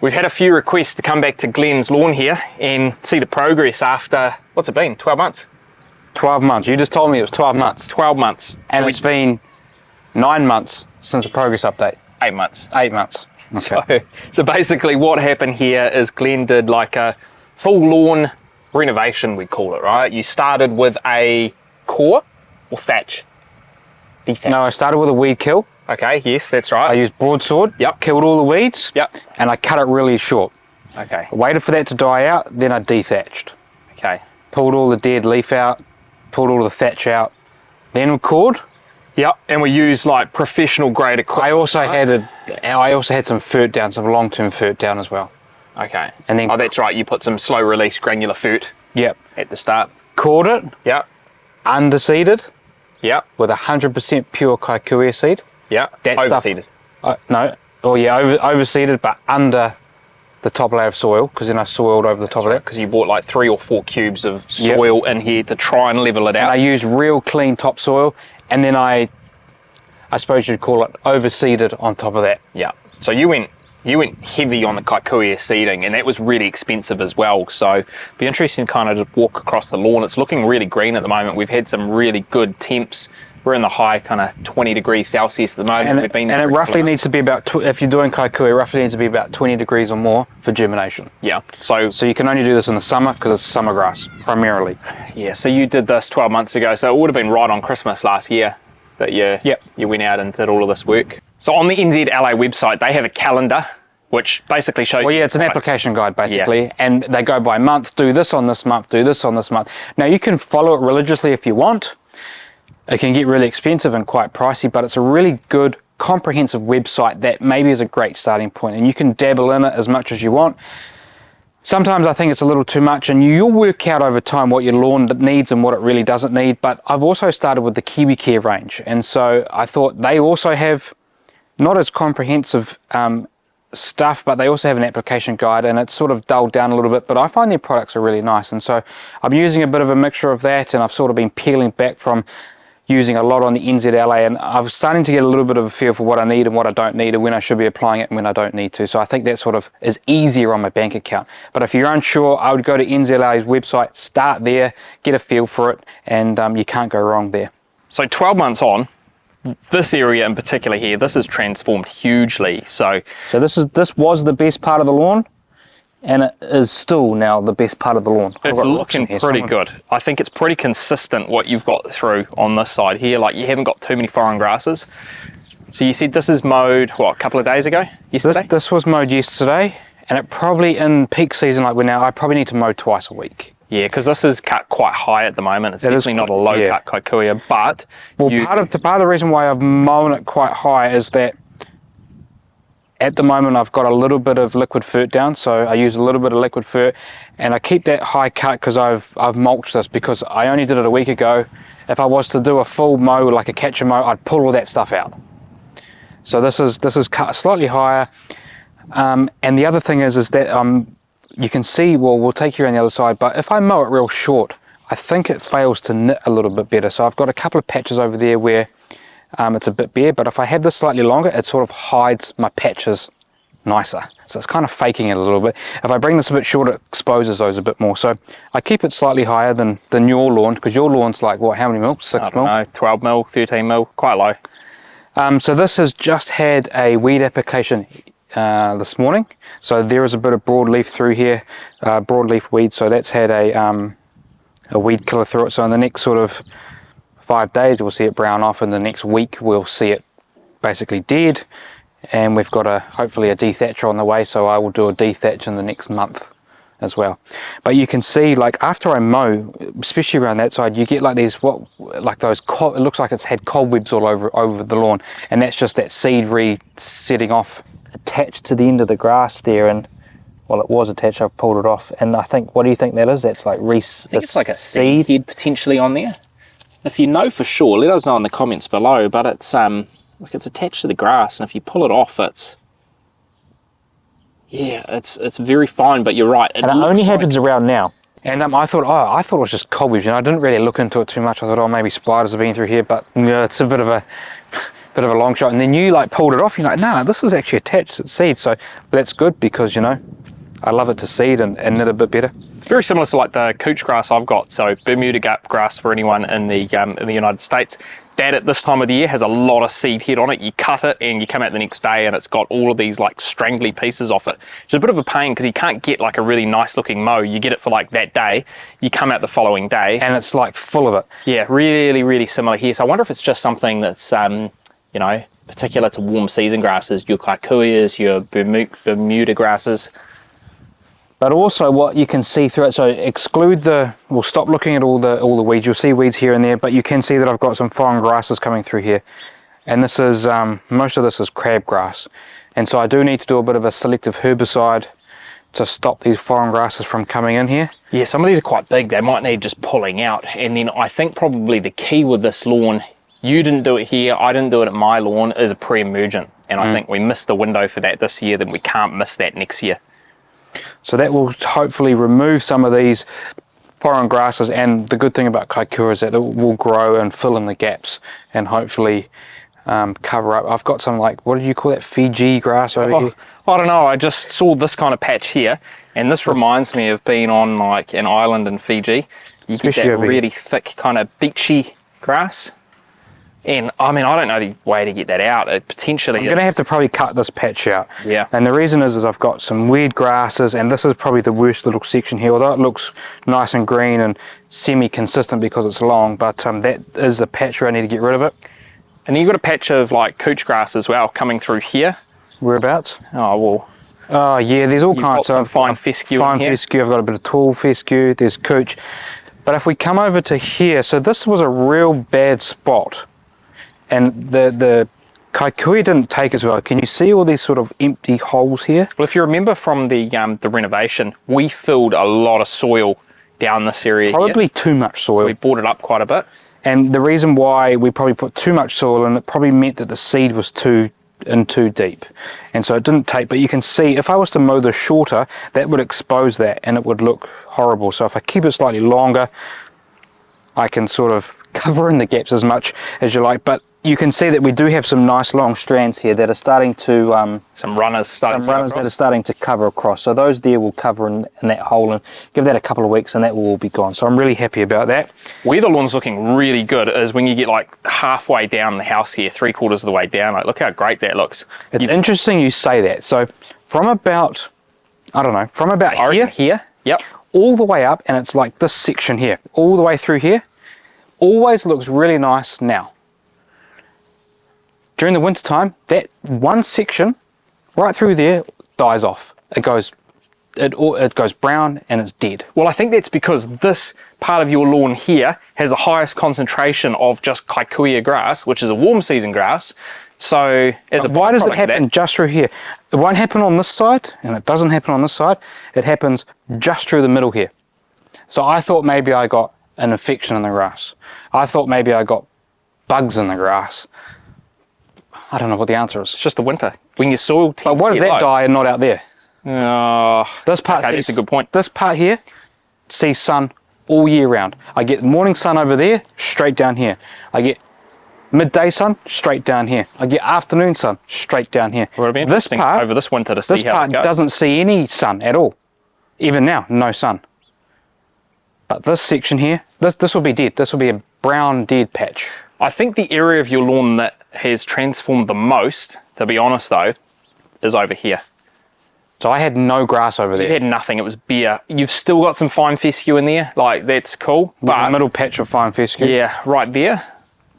We've had a few requests to come back to Glenn's lawn here and see the progress after, what's it been, 12 months? 12 months. You just told me it was 12 months. 12 months. And it's been 9 months since the progress update. 8 months. 8 months. Okay. So basically what happened here is Glenn did like a full lawn renovation, we call it, right? You started with a core or thatch? Dethatch. No, I started with a weed kill. Okay, yes, that's right. I used broadsword, killed all the weeds, and I cut it really short. Okay. I waited for that to die out, then I dethatched. Okay. Pulled all the dead leaf out, pulled all the thatch out, then cored. Yep, and we use like professional grade equipment. I also had some fert down, some long-term fert down as well. Okay. And then that's right, you put some slow release granular fert. Yep. At the start. Cored it. Yep. Underseeded. Yep. With 100% pure kikuyu seed. Yeah, overseeded. No, overseeded, but under the top layer of soil, because then I soiled over the top of that. Because you bought like 3 or 4 cubes of soil in here to try and level it out. And I used real clean topsoil, and then I suppose you'd call it overseeded on top of that. Yeah. So you went heavy on the kikuyu seeding, and that was really expensive as well. So it'd be interesting to kind of just walk across the lawn. It's looking really green at the moment. We've had some really good temps. We're in the high kind of 20 degrees Celsius at the moment. And it roughly needs to be about, if you're doing kikuyu, it roughly needs to be about 20 degrees or more for germination. Yeah. So you can only do this in the summer because it's summer grass, primarily. Yeah, so you did this 12 months ago, so it would have been right on Christmas last year that you went out and did all of this work. So on the NZLA website, they have a calendar which basically shows... Well, yeah, it's an application guide, basically, and they go by month, do this on this month, do this on this month. Now, you can follow it religiously if you want. It can get really expensive and quite pricey, but it's a really good, comprehensive website that maybe is a great starting point, and you can dabble in it as much as you want. Sometimes I think it's a little too much, and you'll work out over time what your lawn needs and what it really doesn't need, but I've also started with the Kiwi Care range, and so I thought they also have not as comprehensive stuff, but they also have an application guide, and it's sort of dulled down a little bit, but I find their products are really nice, and so I'm using a bit of a mixture of that, and I've sort of been peeling back from using a lot on the NZLA, and I'm starting to get a little bit of a feel for what I need and what I don't need, and when I should be applying it and when I don't need to. So I think that sort of is easier on my bank account. But if you're unsure, I would go to NZLA's website, start there, get a feel for it, and you can't go wrong there. So 12 months on, this area in particular here, this has transformed hugely. So this was the best part of the lawn, and it is still now the best part of the lawn. It's looking pretty good. I think it's pretty consistent what you've got through on this side here. Like, you haven't got too many foreign grasses. So you said this is mowed, what, a couple of days ago? Yesterday? This was mowed yesterday, and it probably, in peak season like we're now, I probably need to mow twice a week. Yeah, because this is cut quite high at the moment. It's definitely not a low cut kikuyu, but... Well, part of the reason why I've mown it quite high is that at the moment I've got a little bit of liquid fert down, so I use a little bit of liquid fert, and I keep that high cut because I've mulched this, because I only did it a week ago. If I was to do a full mow, like a catcher mow, I'd pull all that stuff out. So this is cut slightly higher, and the other thing is that you can see, well, we'll take you around the other side, but if I mow it real short, I think it fails to knit a little bit better. So I've got a couple of patches over there where it's a bit bare, but if I have this slightly longer, it sort of hides my patches nicer. So it's kind of faking it a little bit. If I bring this a bit shorter, it exposes those a bit more. So I keep it slightly higher than your lawn, because your lawn's like, what, how many mil? 6 mil? I don't know, 12 mil, 13 mil, quite low. So this has just had a weed application this morning. So there is a bit of broadleaf through here, broadleaf weed. So that's had a weed killer through it. So in the next sort of 5 days, we'll see it brown off. In the next week, we'll see it basically dead. And we've got hopefully a dethatcher on the way. So I will do a dethatch in the next month as well. But you can see, like, after I mow, especially around that side, you get like these, it looks like it's had cobwebs all over the lawn, and that's just that seed resetting off attached to the end of the grass there. And well, it was attached, I've pulled it off, and I think, what do you think that is? That's like it's like a seed head potentially on there. If you know for sure, let us know in the comments below. But it's like, it's attached to the grass, and if you pull it off, it's very fine. But you're right, and it only happens around now. And I thought it was just cobwebs, and I didn't really look into it too much. I thought, oh, maybe spiders have been through here, but it's a bit of a bit of a long shot, and then you like pulled it off, you're like, nah, this is actually attached to seed. So that's good, because you know, I love it to seed and knit a bit better. It's very similar to like the couch grass I've got. So Bermuda grass, for anyone in the United States, that at this time of the year has a lot of seed head on it. You cut it and you come out the next day and it's got all of these like strangly pieces off it. It's a bit of a pain because you can't get like a really nice looking mow. You get it for like that day, you come out the following day and it's like full of it. Yeah, really, really similar here. So I wonder if it's just something that's, you know, particular to warm season grasses, your kikuyas, your Bermuda grasses. But also what you can see through it, so exclude we'll stop looking at all the weeds. You'll see weeds here and there, but you can see that I've got some foreign grasses coming through here. And this is, most of this is crabgrass. And so I do need to do a bit of a selective herbicide to stop these foreign grasses from coming in here. Yeah, some of these are quite big. They might need just pulling out. And then I think probably the key with this lawn, you didn't do it here, I didn't do it at my lawn, is a pre-emergent. And I think we missed the window for that this year, then we can't miss that next year. So that will hopefully remove some of these foreign grasses, and the good thing about kikuyu is that it will grow and fill in the gaps and hopefully cover up. I've got some, like, what did you call that, Fiji grass over here? I don't know, I just saw this kind of patch here, and this reminds me of being on like an island in Fiji. You Especially get that over really thick kind of beachy grass. And I mean, I don't know the way to get that out. It potentially I'm going to have to probably cut this patch out. Yeah. And the reason is I've got some weird grasses, and this is probably the worst little section here, although it looks nice and green and semi-consistent because it's long, but that is the patch where I need to get rid of it. And then you've got a patch of like couch grass as well coming through here. Whereabouts? Oh, well. Oh yeah, there's all You've kinds got some of fine fescue in here. Fescue, I've got a bit of tall fescue, there's couch. But if we come over to here, so this was a real bad spot. And the kikuyu didn't take as well. Can you see all these sort of empty holes here? Well, if you remember from the renovation, we filled a lot of soil down this area. Probably here. too much soil. So we brought it up quite a bit. And the reason why we probably put too much soil in, it probably meant that the seed was too deep. And so it didn't take, but you can see if I was to mow this shorter, that would expose that and it would look horrible. So if I keep it slightly longer, I can sort of cover in the gaps as much as you like. But you can see that we do have some nice long strands here that are starting to some runners that are starting to cover across. So those there will cover in that hole, and give that a couple of weeks and that will all be gone. So I'm really happy about that. Where the lawn's looking really good is when you get like halfway down the house here, 3/4 of the way down. Like, look how great that looks. It's interesting you say that. So from about, I don't know, from about here, yep, all the way up, and it's like this section here, all the way through here, always looks really nice now. During the winter time, that one section right through there dies off. It goes brown and it's dead. Well, I think that's because this part of your lawn here has the highest concentration of just kikuyu grass, which is a warm season grass. So why does it happen just through here? It won't happen on this side, and it doesn't happen on this side. It happens just through the middle here. So I thought maybe I got an infection in the grass. I thought maybe I got bugs in the grass. I don't know what the answer is. It's just the winter. When your soil tends But why does that die and not out there? This part, okay, that's a good point. This part here sees sun all year round. I get morning sun over there, straight down here. I get midday sun, straight down here. I get afternoon sun, straight down here. Well, it'll be interesting over this winter to see how it goes. This part doesn't see any sun at all. Even now, no sun. But this section here, this will be dead. This will be a brown dead patch. I think the area of your lawn that has transformed the most, to be honest though, is over here. So I had no grass over there. You had nothing, it was bare. You've still got some fine fescue in there, like that's cool. But a middle patch of fine fescue. Yeah, right there.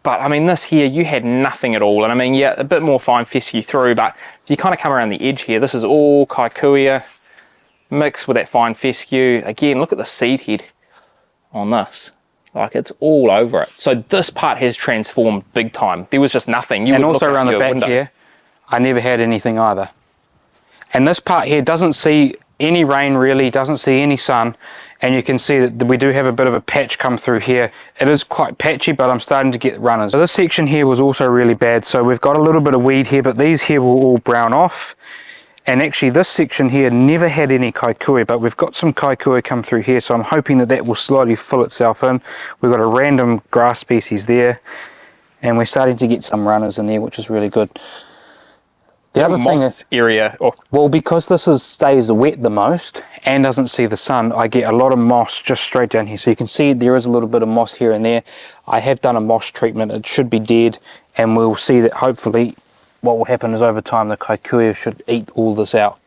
But I mean, this here, you had nothing at all. And I mean, yeah, a bit more fine fescue through, but if you kind of come around the edge here, this is all kikuyu mixed with that fine fescue. Again, look at the seed head on this. Like, it's all over it. So this part has transformed big time. There was just nothing. And also around the back here, I never had anything either. And this part here doesn't see any rain really, doesn't see any sun. And you can see that we do have a bit of a patch come through here. It is quite patchy, but I'm starting to get runners. So this section here was also really bad. So we've got a little bit of weed here, but these here will all brown off. And actually this section here never had any kikuyu, but we've got some kikuyu come through here, so I'm hoping that that will slowly fill itself in. We've got a random grass species there. and we're starting to get some runners in there, which is really good. The other thing is, area, well, because this stays wet the most and doesn't see the sun, I get a lot of moss just straight down here. So you can see there is a little bit of moss here and there. I have done a moss treatment. It should be dead, and we'll see that hopefully what will happen is over time the kikuyu should eat all this out.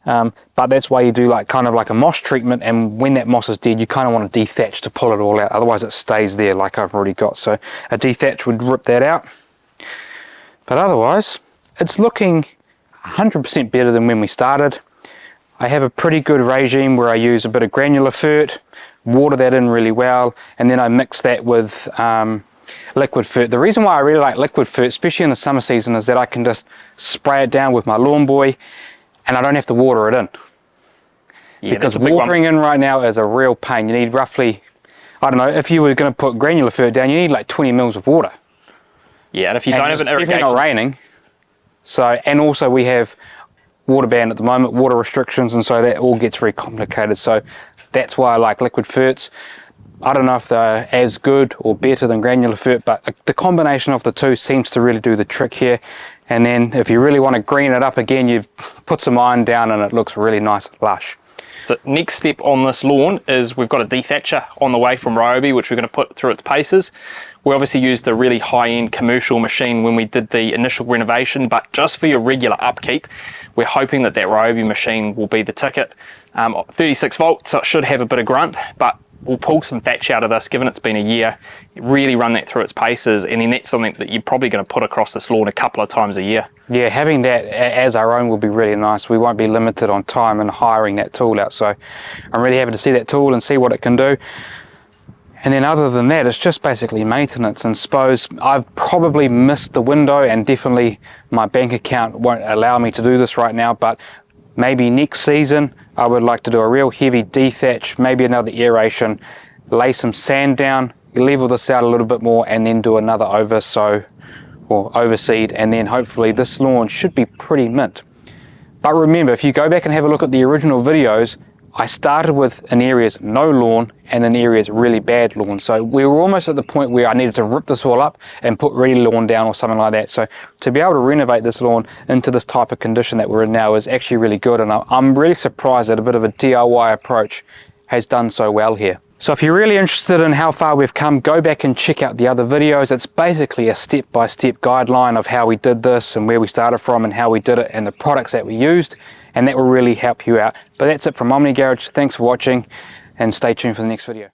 But that's why you do kind of like a moss treatment, and when that moss is dead you kind of want to dethatch to pull it all out, otherwise it stays there like I've already got. So a dethatch would rip that out, but otherwise it's looking 100% better than when we started. I have a pretty good regime where I use a bit of granular fert, water that in really well, and then I mix that with liquid fert. The reason why I really like liquid fert, especially in the summer season, is that I can just spray it down with my lawn boy and I don't have to water it in. Yeah, because watering in right now is a real pain. You need roughly, I don't know, if you were going to put granular fert down, you need like 20 mils of water. Yeah, and if you don't have an irrigation, it's not raining. So, and also we have water ban at the moment, water restrictions, and so that all gets very complicated. So that's why I like liquid ferts. I don't know if they're as good or better than granular fert, but the combination of the two seems to really do the trick here. And then if you really want to green it up again, you put some iron down and it looks really nice and lush. So next step on this lawn is we've got a dethatcher on the way from Ryobi, which we're going to put through its paces. We obviously used a really high-end commercial machine when we did the initial renovation, but just for your regular upkeep, we're hoping that that Ryobi machine will be the ticket. 36 volts, so it should have a bit of grunt, but we'll pull some thatch out of this, given it's been a year, really run that through its paces, and then that's something that you're probably going to put across this lawn a couple of times a year. Yeah, having that as our own will be really nice. We won't be limited on time and hiring that tool out, so I'm really happy to see that tool and see what it can do. And then other than that, it's just basically maintenance. And suppose I've probably missed the window, and definitely my bank account won't allow me to do this right now, but maybe next season I would like to do a real heavy dethatch, maybe another aeration, lay some sand down, level this out a little bit more, and then do another oversow or overseed, and then hopefully this lawn should be pretty mint. But remember, if you go back and have a look at the original videos, I started with in areas no lawn and in areas really bad lawn. So we were almost at the point where I needed to rip this all up and put ready lawn down or something like that. So to be able to renovate this lawn into this type of condition that we're in now is actually really good. And I'm really surprised that a bit of a DIY approach has done so well here. So if you're really interested in how far we've come, go back and check out the other videos. It's basically a step-by-step guideline of how we did this and where we started from and how we did it and the products that we used, and that will really help you out. But that's it from Omni Garage. Thanks for watching, and stay tuned for the next video.